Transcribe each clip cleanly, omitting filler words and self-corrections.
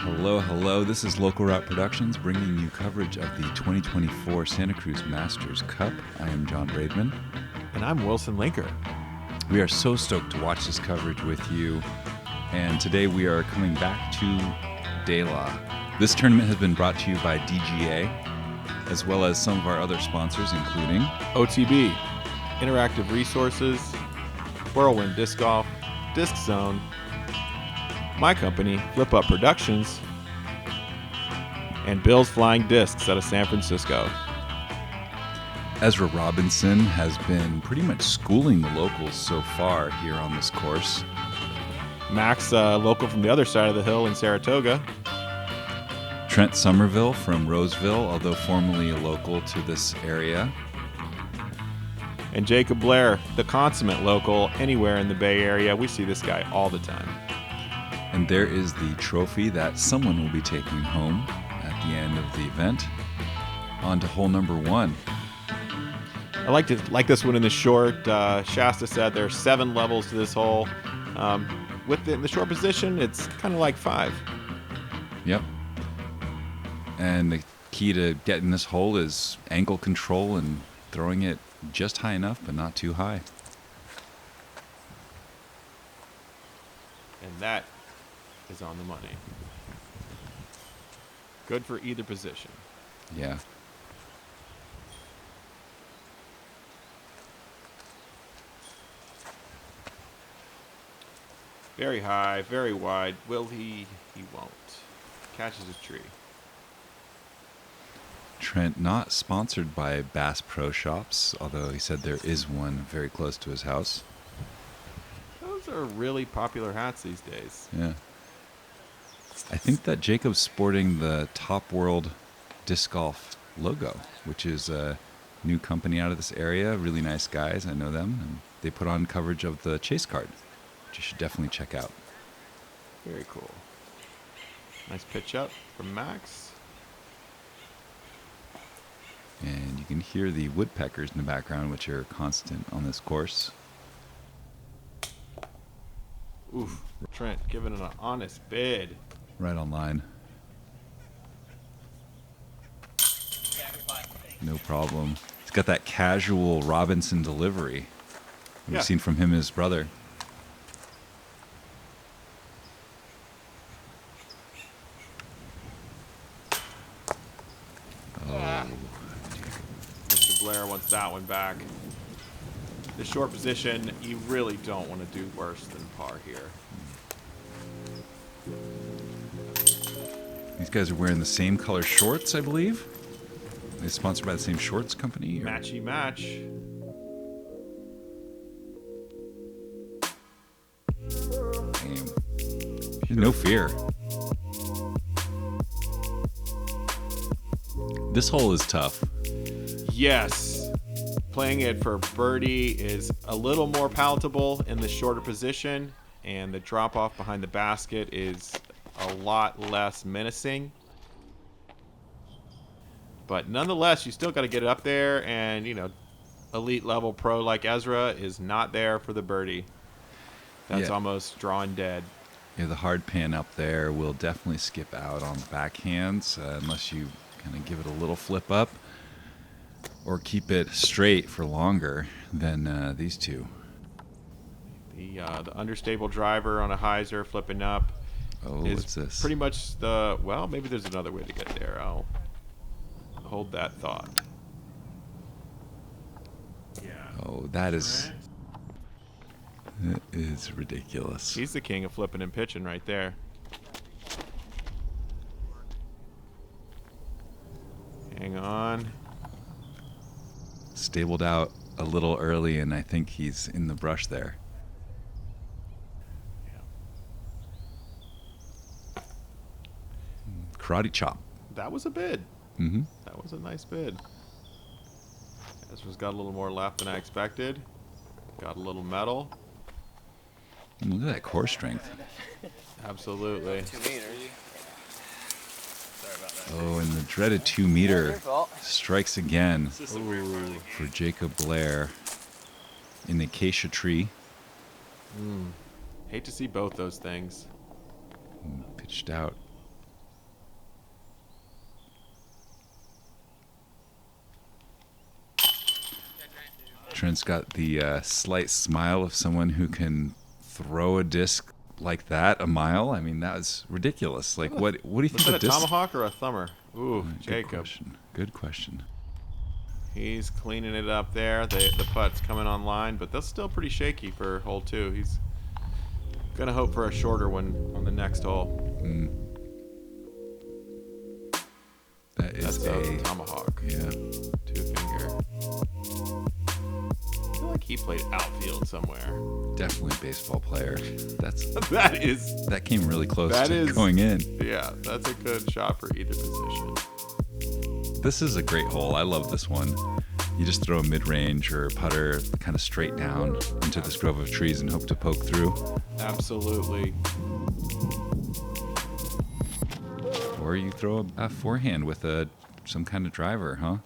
Hello, hello. This is Local Route Productions bringing you coverage of the 2024 Santa Cruz Masters Cup. I am John Braidman. And I'm Wilson Linker. We are so stoked to watch this coverage with you. And today we are coming back to De La. This tournament has been brought to you by DGA, as well as some of our other sponsors, including OTB, Interactive Resources, Whirlwind Disc Golf, Disc Zone, my company, Flip Up Productions, and Bill's Flying Discs out of San Francisco. Ezra Robinson has been pretty much schooling the locals so far here on this course. Max, local from the other side of the hill in Saratoga. Trent Somerville from Roseville, although formerly a local to this area. And Jacob Blair, the consummate local anywhere in the Bay Area. We see this guy all the time. And there is the trophy that someone will be taking home at the end of the event. On to hole number one. I like this one in the short. Shasta said there are 7 levels to this hole. In the short position, it's kind of like 5. Yep. And the key to getting this hole is angle control and throwing it just high enough, but not too high. And that is on the money. Good for either position. Yeah. Very high, very wide. Will he? He won't. Catches a tree. Trent, not sponsored by Bass Pro Shops, although he said there is one very close to his house. Those are really popular hats these days. Yeah. I think that Jacob's sporting the Top World Disc Golf logo, which is a new company out of this area. Really nice guys. I know them. And they put on coverage of the chase card, which you should definitely check out. Very cool. Nice pitch up from Max. And you can hear the woodpeckers in the background, which are constant on this course. Oof. Trent giving it an honest bid. Right on line. No problem. He's got that casual Robinson delivery we've seen from him and his brother. Oh. Mr. Blair wants that one back. The short position, you really don't want to do worse than par here. These guys are wearing the same color shorts, I believe. They're sponsored by the same shorts company. Or? Matchy match. Damn. No fear. This hole is tough. Yes. Playing it for birdie is a little more palatable in the shorter position, and the drop off behind the basket is a lot less menacing. But nonetheless, you still got to get it up there, and elite level pro like Ezra is not there for the birdie. That's almost drawn dead. Yeah, the hard pan up there will definitely skip out on the backhands unless you kind of give it a little flip up or keep it straight for longer than these two. The understable driver on a hyzer flipping up. Oh, is what's this? Pretty much maybe there's another way to get there. I'll hold that thought. Oh, that is ridiculous. He's the king of flipping and pitching right there. Hang on. Stabled out a little early, and I think he's in the brush there. Karate chop. That was a bid. Mm-hmm. That was a nice bid. Ezra's got a little more left than I expected. Got a little metal. Look at that core strength. Absolutely. 2 meters. Oh, and the dreaded 2 meter strikes again for Jacob Blair in the acacia tree. Hate to see both those things. Pitched out Trent's got the slight smile of someone who can throw a disc like that a mile. I mean, that was ridiculous. Like, what do you think Was the that a disc? tomahawk or a thumber? Ooh, Good Jacob. question. Good question. He's cleaning it up there. The putt's coming online, but that's still pretty shaky for hole 2. He's going to hope for a shorter one on the next hole. That is That's a a tomahawk. yeah. 2-finger. I feel like he played outfield somewhere. Definitely a baseball player. That came really close to going in. Yeah, that's a good shot for either position. This is a great hole. I love this one. You just throw a mid-range or a putter kind of straight down into this grove of trees and hope to poke through. Absolutely. Or you throw a forehand with some kind of driver, huh?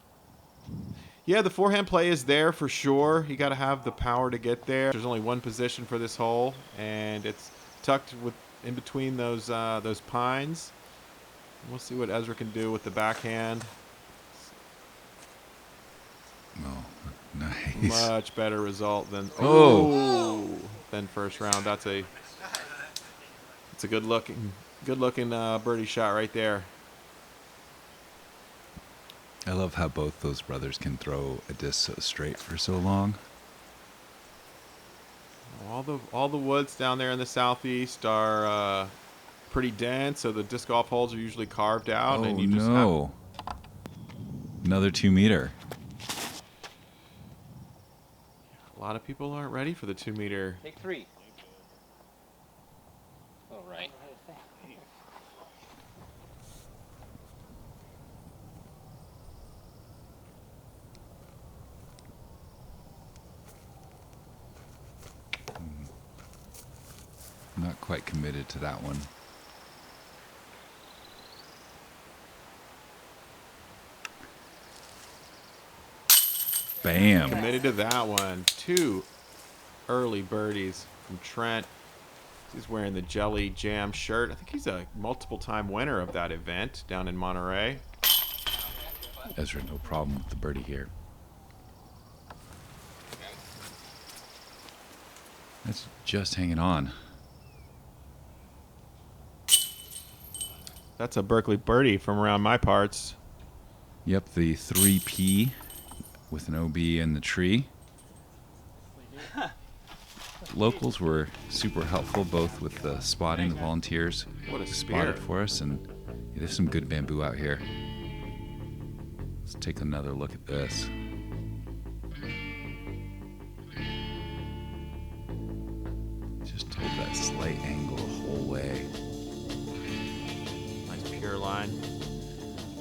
Yeah, the forehand play is there for sure. You got to have the power to get there. There's only one position for this hole, and it's tucked in between those pines. We'll see what Ezra can do with the backhand. Oh, nice. Much better result than than first round. That's a good looking birdie shot right there. I love how both those brothers can throw a disc so straight for so long. All the woods down there in the southeast are pretty dense, so the disc golf holes are usually carved out. And you just Another 2-meter. A lot of people aren't ready for the 2-meter. Take 3. All right. Not quite committed to that one. Bam. Committed to that one. 2 early birdies from Trent. He's wearing the Jelly Jam shirt. I think he's a multiple-time winner of that event down in Monterey. Ezra, no problem with the birdie here. That's just hanging on. That's a Berkeley birdie from around my parts. Yep, the 3P with an OB in the tree. Locals were super helpful, both with the spotting, the volunteers What a spotted spear. for us, and there's some good bamboo out here. Let's take another look at this. Just hold that slight angle the whole way. Nice pure line.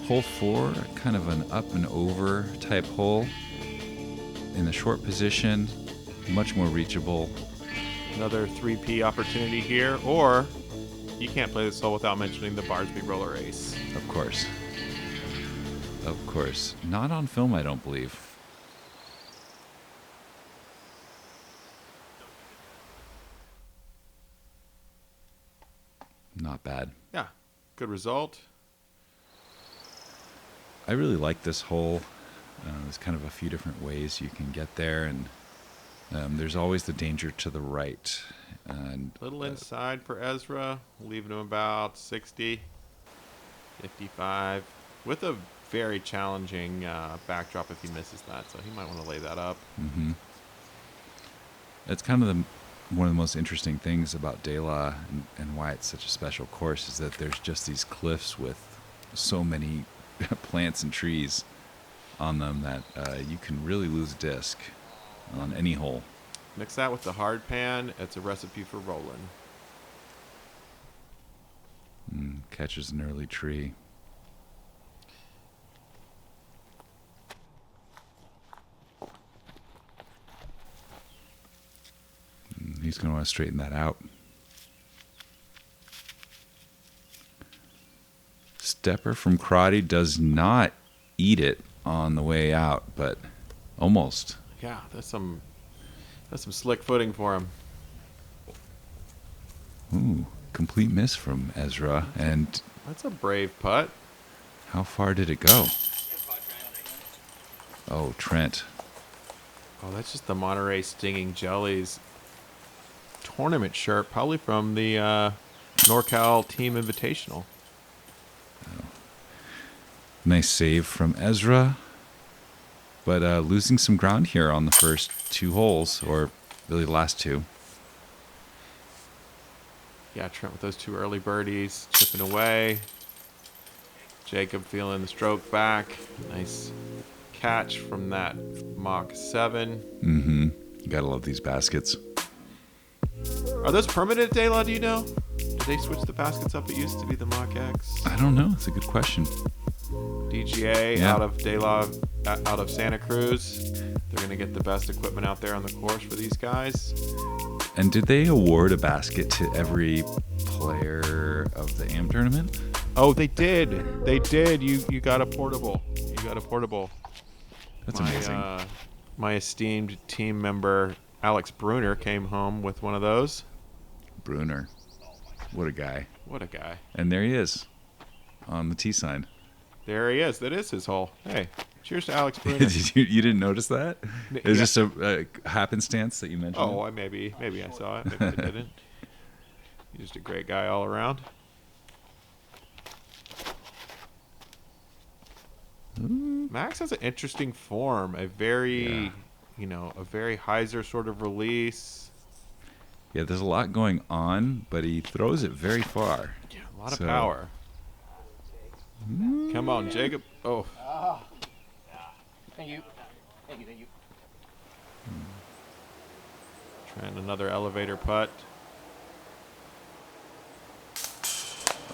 Hole 4, kind of an up and over type hole. In the short position, much more reachable. Another 3P opportunity here, or you can't play this hole without mentioning the Barsby roller ace. Of course. Of course. Not on film, I don't believe. Not bad. Yeah, good result. I really like this hole. There's kind of a few different ways you can get there, and there's always the danger to the right. And Little inside for Ezra, leaving him about 60, 55, with a very challenging backdrop if he misses that, so he might want to lay that up. It's kind of one of the most interesting things about De La and why it's such a special course is that there's just these cliffs with so many plants and trees on them that you can really lose a disc on any hole. Mix that with the hard pan, it's a recipe for rolling. Catches an early tree. He's going to want to straighten that out. Stepper from Crotty does not eat it on the way out, but almost. Yeah, that's some slick footing for him. Ooh, complete miss from Ezra. And That's a brave putt. how far did it go? Oh, Trent. Oh, that's just the Monterey Stinging Jellies tournament shirt, probably from the NorCal Team Invitational. Nice save from Ezra. But losing some ground here on the first 2 holes, or really the last 2. Yeah, Trent with those 2 early birdies, chipping away. Jacob feeling the stroke back. Nice catch from that Mach 7. Mm-hmm. You gotta love these baskets. Are those permanent at De La, do you know? Did they switch the baskets up? It used to be the Mach X. I don't know. It's a good question. DGA Yeah. out of De La, out of Santa Cruz. They're going to get the best equipment out there on the course for these guys. And did they award a basket to every player of the AM tournament? Oh, they did. They did. You got a portable. You got a portable. That's amazing. My esteemed team member, Alex Bruner, came home with one of those. Bruner. What a guy. What a guy. And there he is on the T sign. There he is. That is his hole. Hey, cheers to Alex Bruner. You didn't notice that? It was Yeah. just a happenstance that you mentioned. Oh, maybe I saw it. Maybe I didn't. He's just a great guy all around. Max has an interesting form. A very, a very hyzer sort of release. Yeah, there's a lot going on, but he throws it very far. Yeah, a lot of power. Come on, Jacob. Oh. Thank you. Thank you. Trying another elevator putt.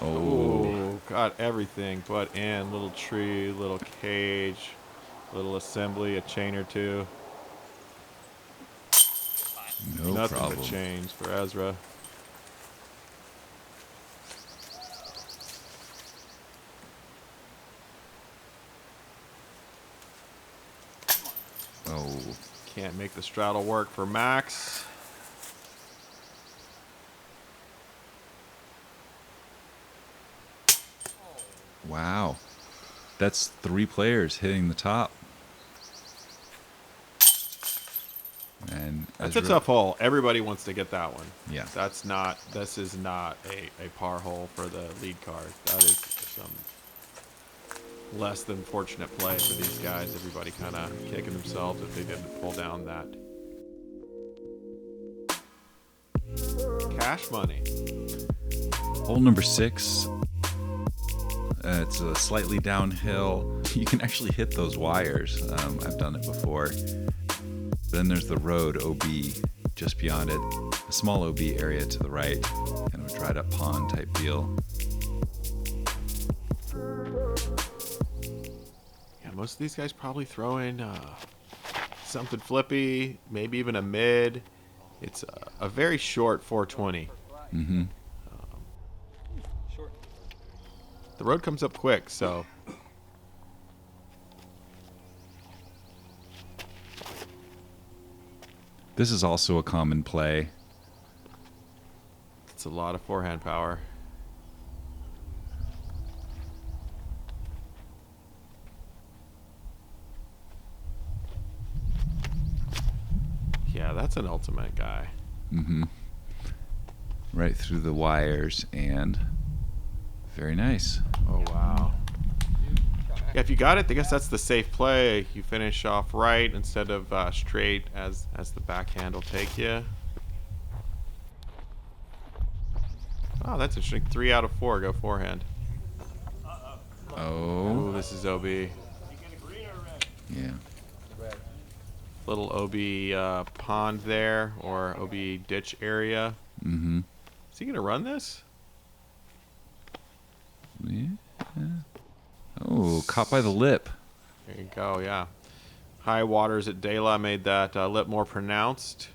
Oh, got everything but in. Little tree, little cage, little assembly, a chain or two. No Nothing problem. but chains for Ezra. Oh, Can't make the straddle work for Max. wow. That's 3 players hitting the top. And That's a tough hole. Everybody wants to get that one. Yeah. This is not a par hole for the lead card. That is some less than fortunate play for these guys. Everybody kind of kicking themselves if they didn't pull down that cash money. Hole number 6. It's a slightly downhill. You can actually hit those wires. I've done it before. Then there's the road, OB, just beyond it. A small OB area to the right. Kind of a dried up pond type deal. Yeah, most of these guys probably throw in something flippy, maybe even a mid. It's a very short 420. Mm-hmm. The road comes up quick, so This is also a common play. it's a lot of forehand power. Yeah, that's an ultimate guy. Mm-hmm. Right through the wires, and very nice. Oh, wow. Yeah, if you got it, I guess that's the safe play. You finish off right instead of straight as the backhand will take you. Oh, that's interesting. 3 out of 4 go forehand. Oh, Oh, this is OB. yeah. Little OB pond there, or OB ditch area. Mm-hmm. Is he going to run this? Yeah. Oh, caught by the lip. There you go, yeah. High waters at De La made that lip more pronounced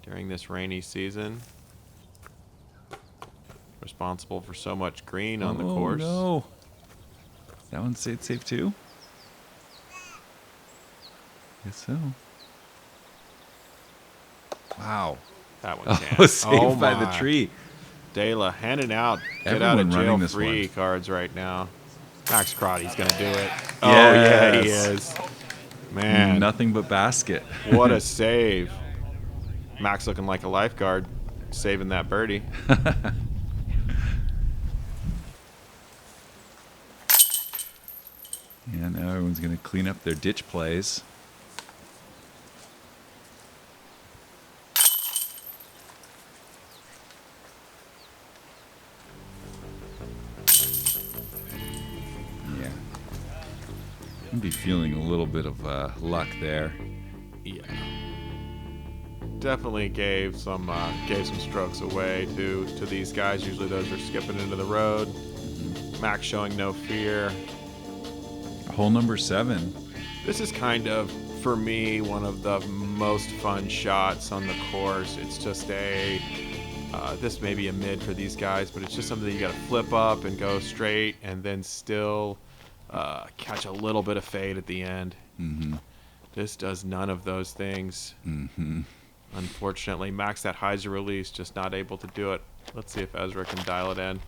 during this rainy season. Responsible for so much green on the course. Oh, no. That one stayed safe too? Guess so. Wow. That one Oh, can't. saved by the tree. De La handing out get Everyone out of jail running this free one. cards right now. Max Crotty's going to do it. Oh, Yes. yeah, he is. Man, Nothing but basket. what a save. Max looking like a lifeguard, saving that birdie. Yeah, now everyone's going to clean up their ditch plays. Yeah. I'd be feeling a little bit of luck there. Yeah. Definitely gave some strokes away to these guys. Usually those are skipping into the road. Max showing no fear. Hole number 7. This is kind of, for me, one of the most fun shots on the course. It's just this may be a mid for these guys, but it's just something that you got to flip up and go straight and then still catch a little bit of fade at the end. Mm-hmm. This does none of those things. Mm-hmm. Unfortunately, Max, that hyzer release, just not able to do it. Let's see if Ezra can dial it in.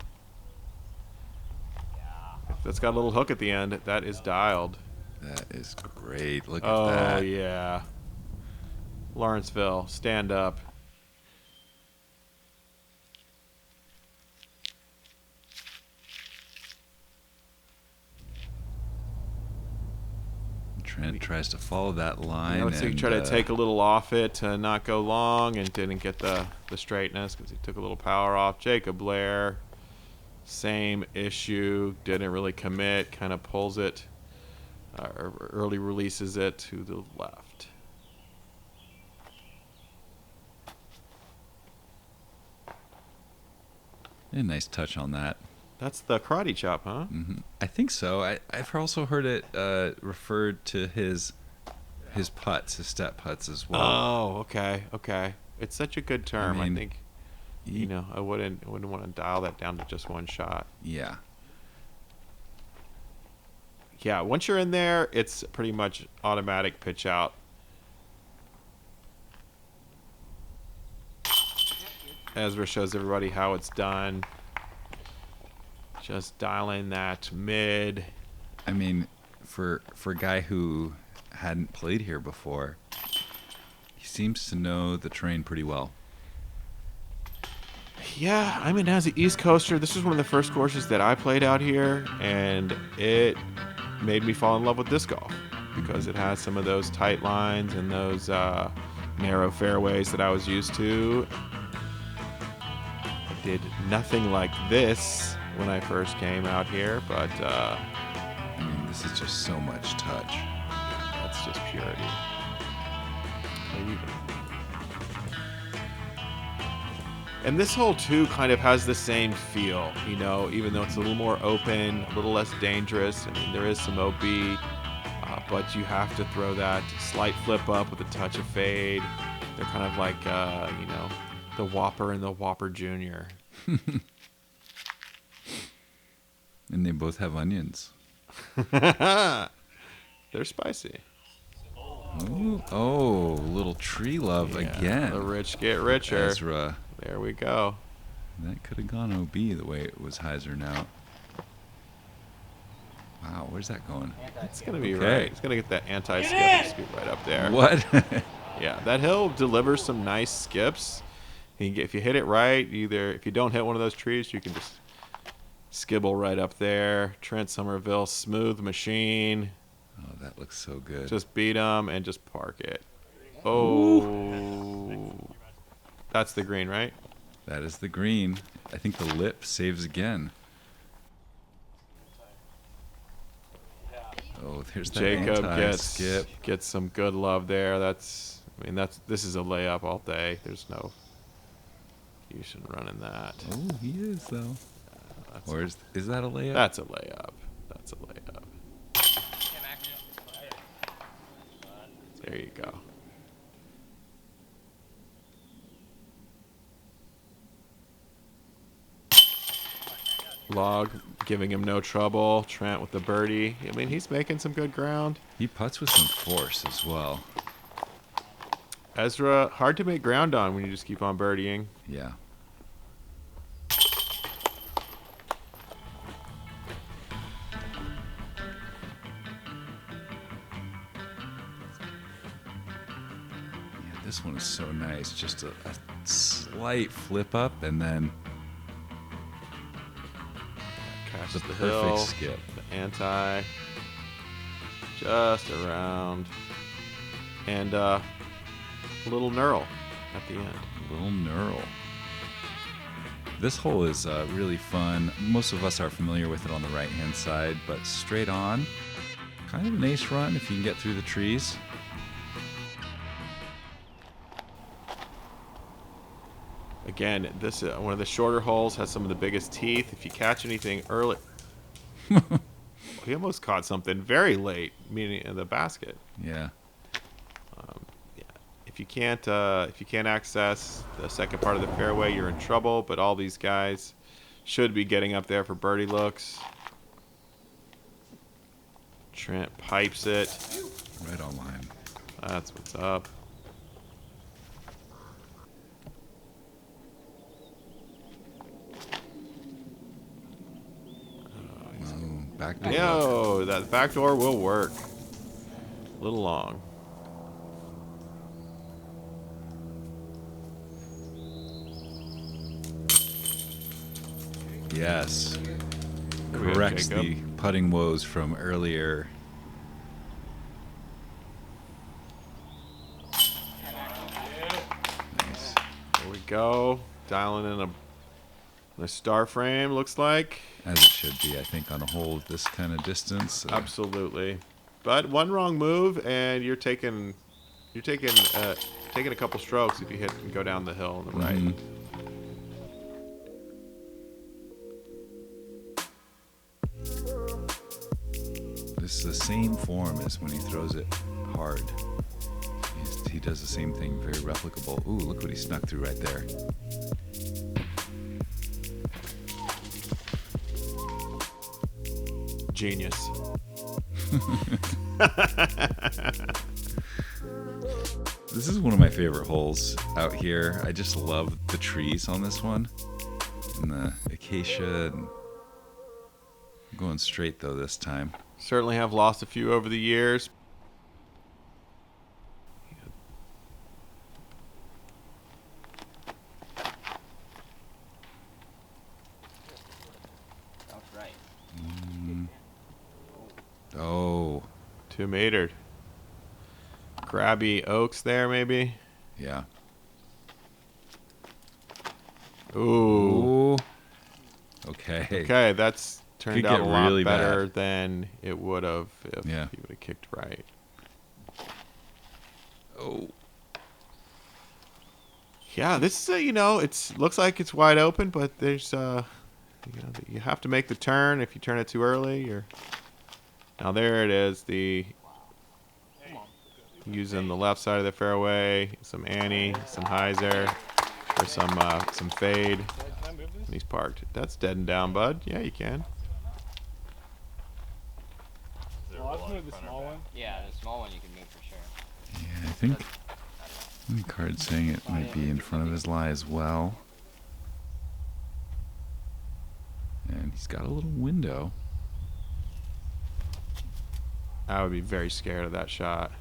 If that's got a little hook at the end, that is dialed. That is great. Look at Oh, that. yeah. Lawrenceville, stand up. Trent tries to follow that line. Looks like he tried to take a little off it to not go long and didn't get the straightness because he took a little power off. Jacob Blair, same issue. Didn't really commit. Kind of pulls it, early releases it to the left. A nice touch on that. That's the karate chop, huh? Mm-hmm. I think so. I've also heard it referred to his putts, his step putts as well. Oh, okay. It's such a good term. I mean, think, I wouldn't want to dial that down to just one shot. Yeah. Yeah, once you're in there, it's pretty much automatic pitch out. Ezra shows everybody how it's done. Just dialing that mid. I mean, for a guy who hadn't played here before, he seems to know the terrain pretty well. Yeah, I mean, as an East Coaster, this was one of the first courses that I played out here, and it made me fall in love with disc golf because it has some of those tight lines and those narrow fairways that I was used to. I did nothing like this when I first came out here, but I mean, this is just so much touch. that's just purity. And this hole too kind of has the same feel, even though it's a little more open, a little less dangerous. I mean, there is some OB, but you have to throw that slight flip up with a touch of fade. They're kind of like, the Whopper and the Whopper Jr. And they both have onions. They're spicy. Oh, little tree love again. The rich get richer. Ezra. There we go. That could have gone OB the way it was hyzered out. Wow, where's that going? It's going to be Okay. right. It's going to get that anti-skip scoop right up there. What? Yeah, that hill delivers some nice skips. If you hit it right, if you don't hit one of those trees, you can just skibble right up there. Trent Somerville, smooth machine. Oh, that looks so good. Just beat them and just park it. Oh. That's the green, right? That is the green. I think the lip saves again. Oh, there's that Jacob anti-skip. gets some good love there. This is a layup all day. There's no use in running that. Oh, he is though. Or is that a layup? That's a layup. That's a layup. There you go. Log giving him no trouble. Trent with the birdie. I mean, he's making some good ground. He putts with some force as well. Ezra, hard to make ground on when you just keep on birdieing. Yeah. This one is so nice. Just a slight flip up and then Catch the the perfect hill. skip. The anti. Just around. And a little knurl at the end. Little knurl. This hole is really fun. Most of us are familiar with it on the right-hand side, but straight on, kind of an ace run if you can get through the trees. Again, this one of the shorter holes, has some of the biggest teeth. If you catch anything early, he almost caught something very late, meaning in the basket. Yeah. If you can't access the second part of the fairway, you're in trouble. But all these guys should be getting up there for birdie looks. Trent pipes it. Right on line. That's what's up. Back door. Yo, that back door will work. A little long. Yes. Here we go, Corrects Jacob. the putting woes from earlier. Nice. There we go. Dialing in a star frame, looks like. As it should be, I think, on a hole of this kind of distance. Absolutely. But one wrong move and you're taking a couple strokes if you hit and go down the hill on the right. Mhm. This is the same form as when he throws it hard. He does the same thing, very replicable. Ooh, look what he snuck through right there. Genius. This is one of my favorite holes out here. I just love the trees on this one. And the acacia. And I'm going straight though this time. Certainly have lost a few over the years. That's right. Oh, 2 metered. Grabby oaks there, maybe. yeah. Ooh. Ooh. Okay. Okay, that's turned Could out get a lot really better bad. than it would have if Yeah. he would have kicked right. Oh. Yeah, this is it looks like it's wide open, but there's you have to make the turn. If you turn it too early, now there it is. Using the left side of the fairway, some Annie, some Heiser, or some fade. And he's parked. That's dead and down, bud. Yeah, you can. Well, I've moved the small one. Yeah, the small one you can move for sure. Yeah, I think the card's saying it might be in front of his lie as well. And he's got a little window. I would be very scared of that shot.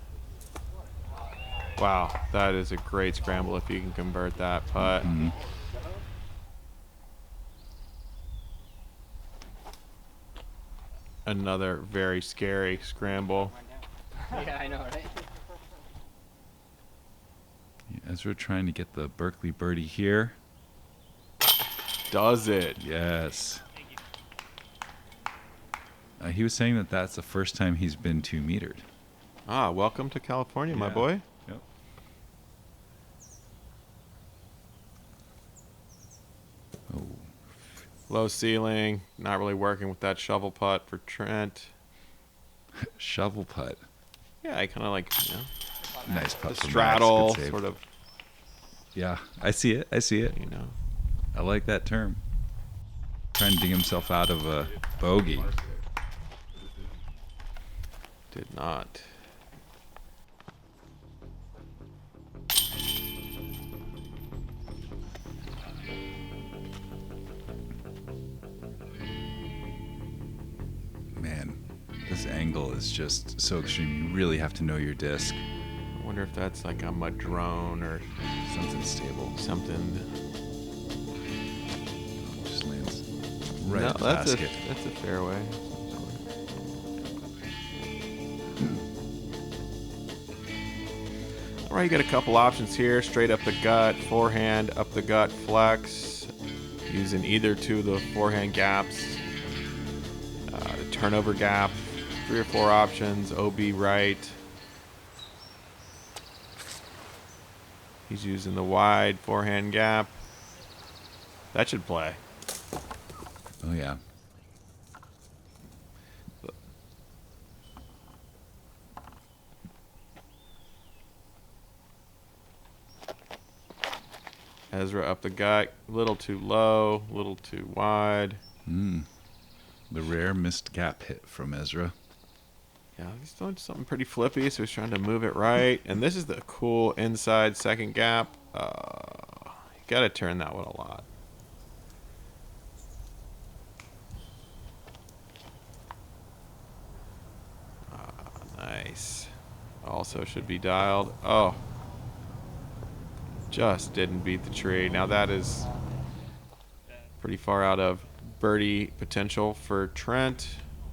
Wow, that is a great scramble if you can convert that putt. Mhm. Another very scary scramble. Yeah, I know, right? Yeah, Ezra trying to get the Berkeley birdie here. Does it? Yes. He was saying that that's the first time he's been 2 metered. Ah, welcome to California, my Yeah. boy. Yep. Oh, Low ceiling, not really working with that shovel putt for Trent. shovel putt. Yeah, I kind of like, Nice the putt from Max. straddle, Good save. sort of, Yeah, I see it. I see it. I like that term. Trying to dig himself out of a bogey. Did not. Man, this angle is just so extreme. You really have to know your disc. I wonder wonder if that's like a mudrone or Something stable. something. Just lands right No, at the that's basket. that's a fairway. All right, you got a couple options here. Straight up the gut, forehand, up the gut, flex. Using either two of the forehand gaps. The turnover gap. 3 or 4 options. OB right. He's using the wide forehand gap. That should play. Oh, yeah. Ezra up the gut. A little too low, a little too wide. The rare missed gap hit from Ezra. Yeah, he's doing something pretty flippy, so he's trying to move it right. And this is the cool inside second gap. You got to turn that one a lot. Nice. Also should be dialed. Oh. Just didn't beat the tree. Now that is pretty far out of birdie potential for Trent.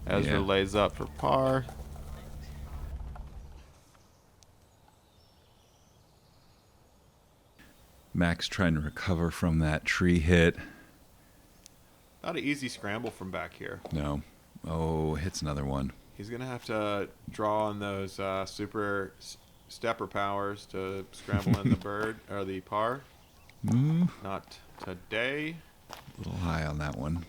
Ezra Yeah. lays up for par. Max trying to recover from that tree hit. Not an easy scramble from back here. No. Oh, hits another one. He's going to have to draw on those super stepper powers to scramble in the bird or the par. Not today. A little high on that one.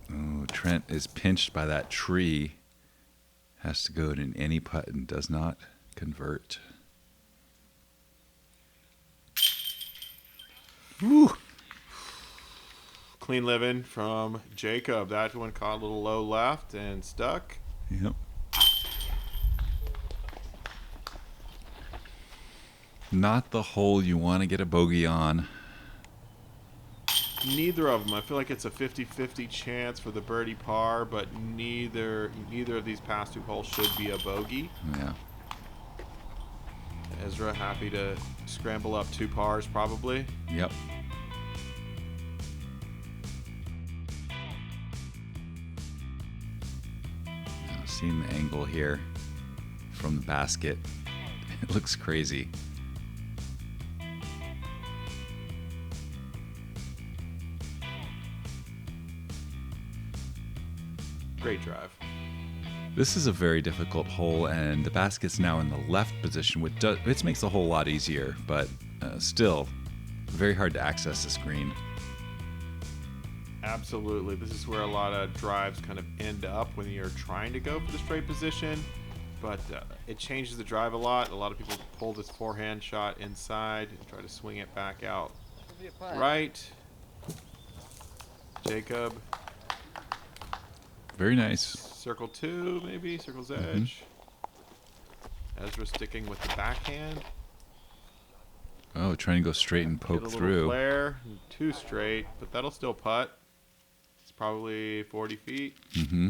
Oh, Trent is pinched by that tree. Has to go in any putt and does not convert. Woo. Clean living from Jacob. That one caught a little low left and stuck. Yep. Not the hole you want to get a bogey on. Neither of them. I feel like it's a 50-50 chance for the birdie par, but neither of these past 2 holes should be a bogey. Yeah. Ezra happy to scramble up 2 pars probably. Yep. Now, seeing the angle here from the basket, it looks crazy. Great drive. This is a very difficult hole, and the basket's now in the left position, which makes the hole a lot easier, but still very hard to access this green. Absolutely. This is where a lot of drives kind of end up when you're trying to go for the straight position, but it changes the drive a lot. A lot of people pull this forehand shot inside and try to swing it back out right. Jacob. Very nice. Circle 2, maybe. Circle's edge. Ezra sticking with the backhand. Oh, trying to go straight and Get a poke little through. flare. 2 straight, but that'll still putt. It's probably 40 feet. Mm-hmm.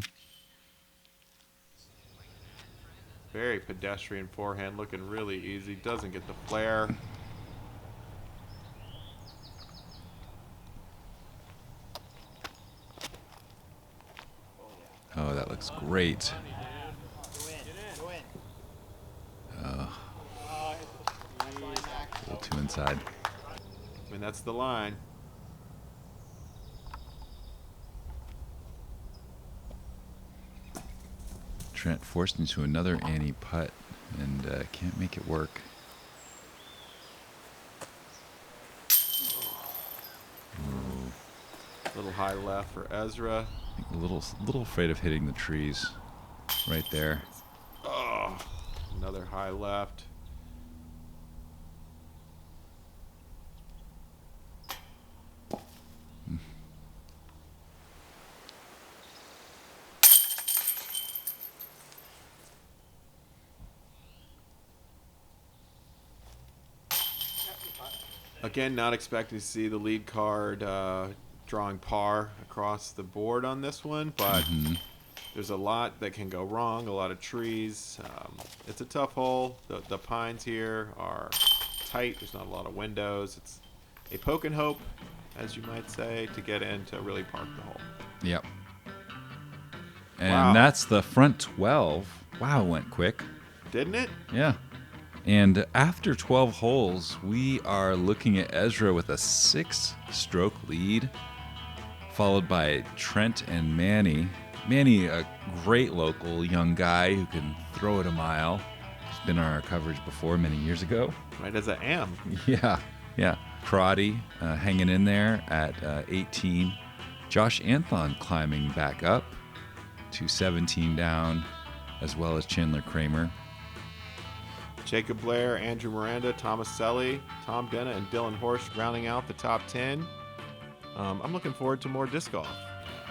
Very pedestrian forehand, looking really easy. Doesn't get the flare. Oh, that looks great. A little too inside. I mean, that's the line. Trent forced into another Annie putt and can't make it work. A little high left for Ezra. A little afraid of hitting the trees right there. Oh, another high left. Again, not expecting to see the lead card drawing par across the board on this one, but There's a lot that can go wrong, a lot of trees. It's a tough hole. The pines here are tight. There's not a lot of windows. It's a poke and hope, as you might say, to get in to really park the hole. Yep. And Wow. that's the front 12. Wow, it went quick. Didn't it? Yeah. And after 12 holes, we are looking at Ezra with a 6-stroke lead, followed by Trent and Manny. Manny, a great local young guy who can throw it a mile. He's been on our coverage before many years ago. Right as I am. Yeah. Crotty hanging in there at 18. Josh Anthon climbing back up to 17 down, as well as Chandler Kramer. Jacob Blair, Andrew Miranda, Thomas Selly, Tom Denna, and Dylan Horsch rounding out the top 10. I'm looking forward to more disc golf.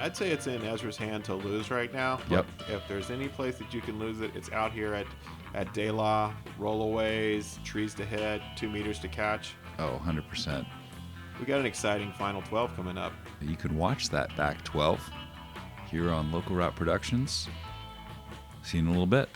I'd say it's in Ezra's hand to lose right now. Yep. If there's any place that you can lose it, it's out here at De La, rollaways, trees to hit, 2 meters to catch. Oh, 100%. We got an exciting Final 12 coming up. You can watch that back 12 here on Local Route Productions. See you in a little bit.